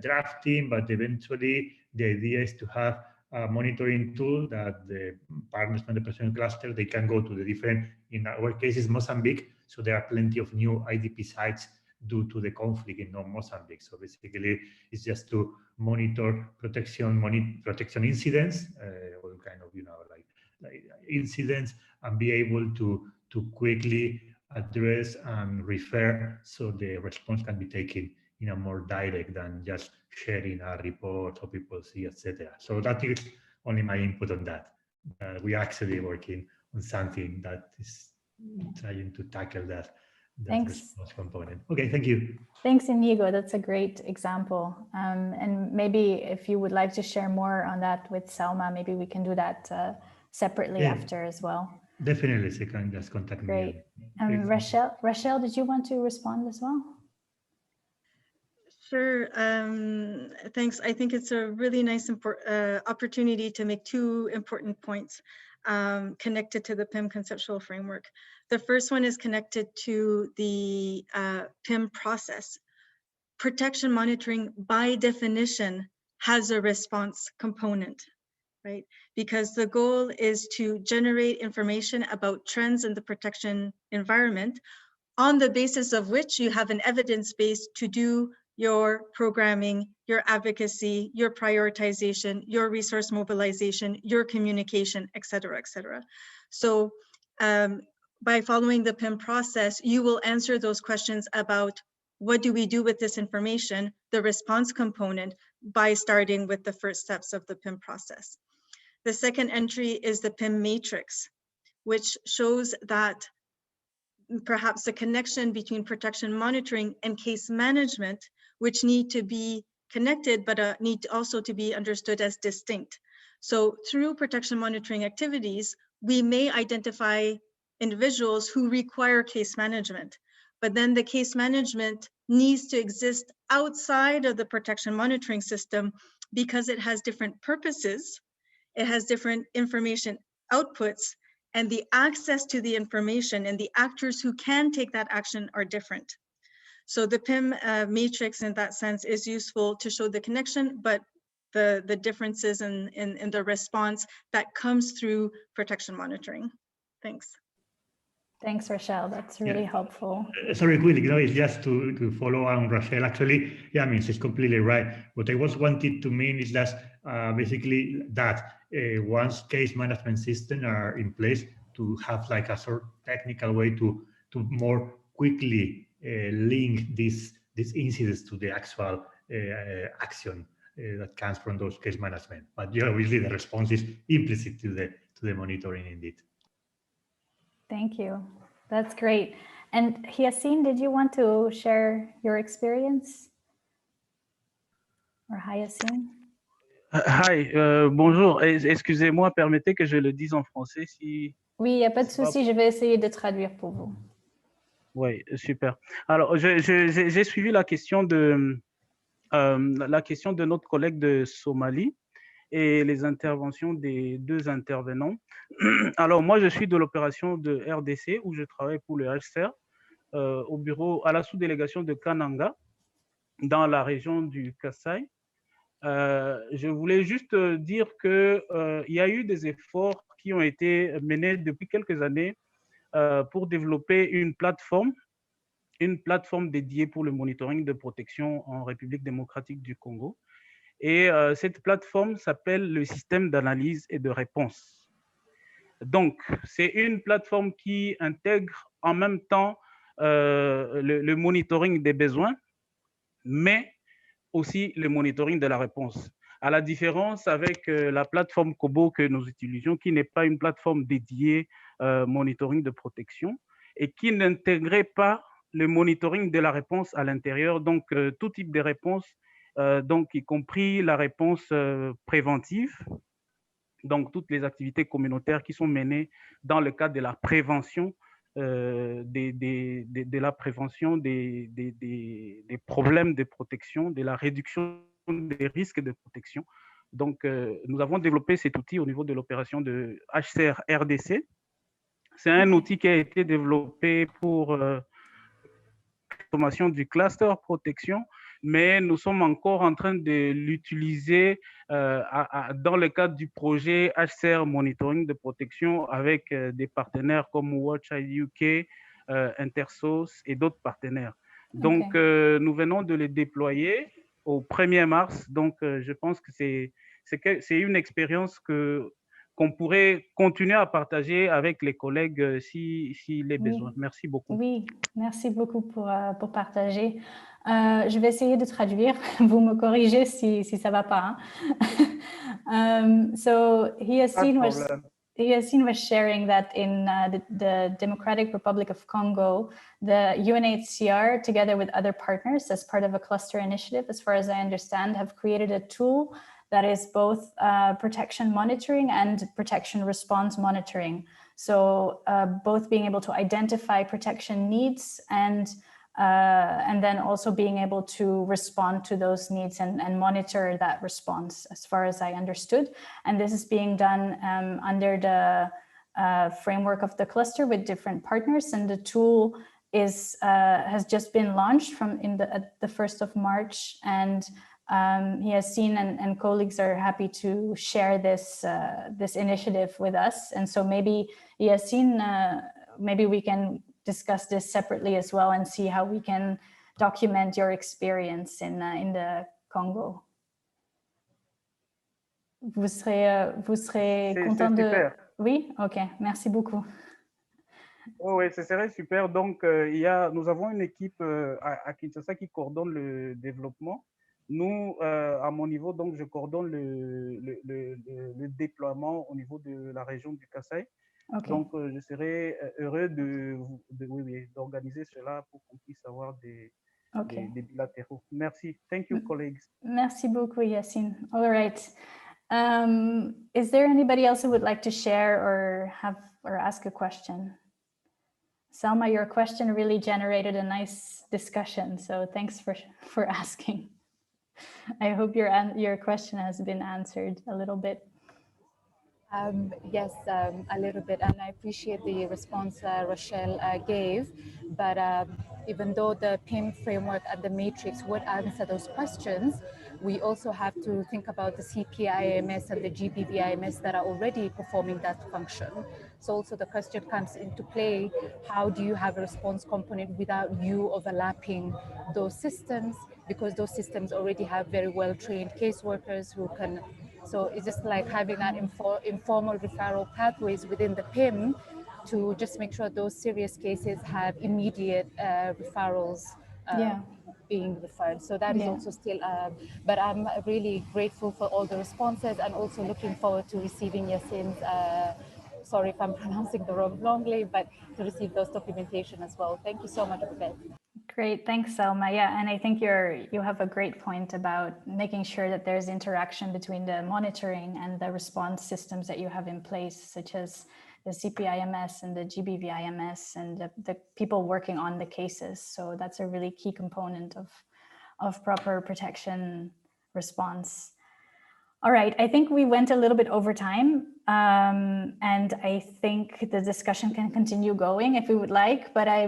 drafting, but eventually the idea is to have a monitoring tool that the partners from the protection cluster, they can go to the different, in our case is Mozambique, so there are plenty of new IDP sites due to the conflict in Mozambique. So basically it's just to monitor protection incidents, or kind of, like incidents, and be able to quickly address and refer, so the response can be taken in a more direct than just sharing a report or people see, etc. So that is only my input on that. We are actually working on something that is trying to tackle that response component. Okay, thank you. Thanks, Inigo. That's a great example. And maybe if you would like to share more on that with Selma, maybe we can do that separately after as well. Definitely, so you can just contact me. Great. Rachel, did you want to respond as well? Sure. Thanks. I think it's a really nice opportunity to make two important points connected to the PIM conceptual framework. The first one is connected to the PIM process. Protection monitoring, by definition, has a response component, right? Because the goal is to generate information about trends in the protection environment, on the basis of which you have an evidence base to do your programming, your advocacy, your prioritization, your resource mobilization, your communication, et cetera, et cetera. So by following the PIM process, you will answer those questions about what do we do with this information, the response component, by starting with the first steps of the PIM process. The second entry is the PIM matrix, which shows that perhaps the connection between protection monitoring and case management, which need to be connected, but need also to be understood as distinct. So through protection monitoring activities, we may identify individuals who require case management, but then the case management needs to exist outside of the protection monitoring system because it has different purposes, it has different information outputs, and the access to the information and the actors who can take that action are different. So the PIM matrix in that sense is useful to show the connection, but the differences in the response that comes through protection monitoring. Thanks. Thanks, Rochelle. That's really helpful. Sorry, quickly, it's just to follow on Rochelle. Actually, yeah, I mean, she's completely right. What I was wanted to mean is that basically that once case management systems are in place, to have like a sort of technical way to more quickly link these incidents to the actual action that comes from those case management. But yeah, obviously the response is implicit to the monitoring indeed. Thank you. That's great. And Hyacine, did you want to share your experience? Or Hyacine? Hi, bonjour. Excusez-moi, permettez que je le dise en français si... Oui, il n'y a pas de souci, je vais essayer de traduire pour vous. Oui, super. Alors, j'ai suivi la question de notre collègue de Somalie et les interventions des deux intervenants. Alors, moi, je suis de l'opération de RDC où je travaille pour le HCR au bureau, à la sous-délégation de Kananga dans la région du Kasaï. Je voulais juste dire qu'il y a eu des efforts qui ont été menés depuis quelques années pour développer une plateforme dédiée pour le monitoring de protection en République démocratique du Congo. Et cette plateforme s'appelle le système d'analyse et de réponse. Donc, c'est une plateforme qui intègre en même temps le monitoring des besoins, mais aussi le monitoring de la réponse. À la différence avec la plateforme Kobo que nous utilisions, qui n'est pas une plateforme dédiée monitoring de protection et qui n'intégrait pas le monitoring de la réponse à l'intérieur, donc tout type de réponse, donc y compris la réponse préventive, donc toutes les activités communautaires qui sont menées dans le cadre de la prévention de la prévention des problèmes de protection, de la réduction des risques de protection. Donc, nous avons développé cet outil au niveau de l'opération de HCR RDC. C'est un outil qui a été développé pour la formation du cluster protection, mais nous sommes encore en train de l'utiliser dans le cadre du projet HCR Monitoring de protection avec des partenaires comme WatchEye UK, Intersos et d'autres partenaires. Donc, nous venons de les déployer au 1er mars. Donc, je pense que c'est une expérience qu'on pourrait continuer à partager avec les collègues s'il est besoin. Merci beaucoup. Oui, merci beaucoup pour partager. Je vais essayer de traduire. Vous me corrigez si ça ne va pas. So Hyacine was sharing that in the Democratic Republic of Congo, the UNHCR, together with other partners as part of a cluster initiative, as far as I understand, have created a tool that is both protection monitoring and protection response monitoring. So both being able to identify protection needs and then also being able to respond to those needs and monitor that response, as far as I understood. And this is being done under the framework of the cluster with different partners. And the tool has just been launched at the 1st of March. And Hyacine and colleagues are happy to share this initiative with us. And so maybe Hyacine, maybe we can discuss this separately as well and see how we can document your experience in the Congo. Vous serez content de... Super. Oui, ok, merci beaucoup. Oh, oui, ce serait super. Donc, nous avons une équipe à Kinshasa qui coordonne le développement. Nous, à mon niveau, donc, je coordonne le déploiement au niveau de la région du Kasaï. Okay. Donc, je serais heureux d'organiser cela pour qu'on puisse avoir des bilatéraux. Merci. Thank you, colleagues. Merci beaucoup, Yassine. All right. Is there anybody else who would like to share or ask a question? Selma, your question really generated a nice discussion, so thanks for asking. I hope your question has been answered a little bit. Yes, a little bit, and I appreciate the response Rochelle gave, but even though the PIM framework and the matrix would answer those questions, we also have to think about the CPIMS and the GBVIMS that are already performing that function. So also the question comes into play, how do you have a response component without you overlapping those systems, because those systems already have very well-trained caseworkers who can. So it's just like having that informal referral pathways within the PIM to just make sure those serious cases have immediate referrals being referred. So that is also still, but I'm really grateful for all the responses and also looking forward to receiving Yassine's, sorry if I'm pronouncing the wrongly, but to receive those documentation as well. Thank you so much, Babette. Great, thanks, Selma. Yeah, and I think you have a great point about making sure that there's interaction between the monitoring and the response systems that you have in place, such as the CPIMS and the GBVIMS and the people working on the cases. So that's a really key component of proper protection response. All right, I think we went a little bit over time, and I think the discussion can continue going if we would like, but I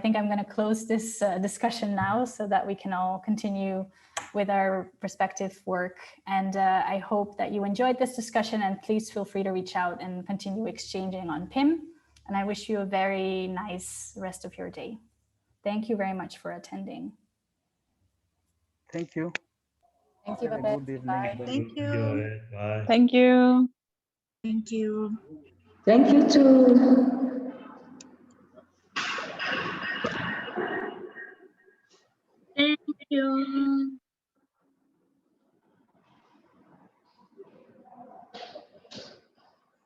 think I'm going to close this discussion now so that we can all continue with our respective work. And I hope that you enjoyed this discussion, and please feel free to reach out and continue exchanging on PIM. And I wish you a very nice rest of your day. Thank you very much for attending. Thank you. Thank you, Have a good evening. Bye. Thank you. Bye. Thank you. Thank you. Thank you too. Thank you.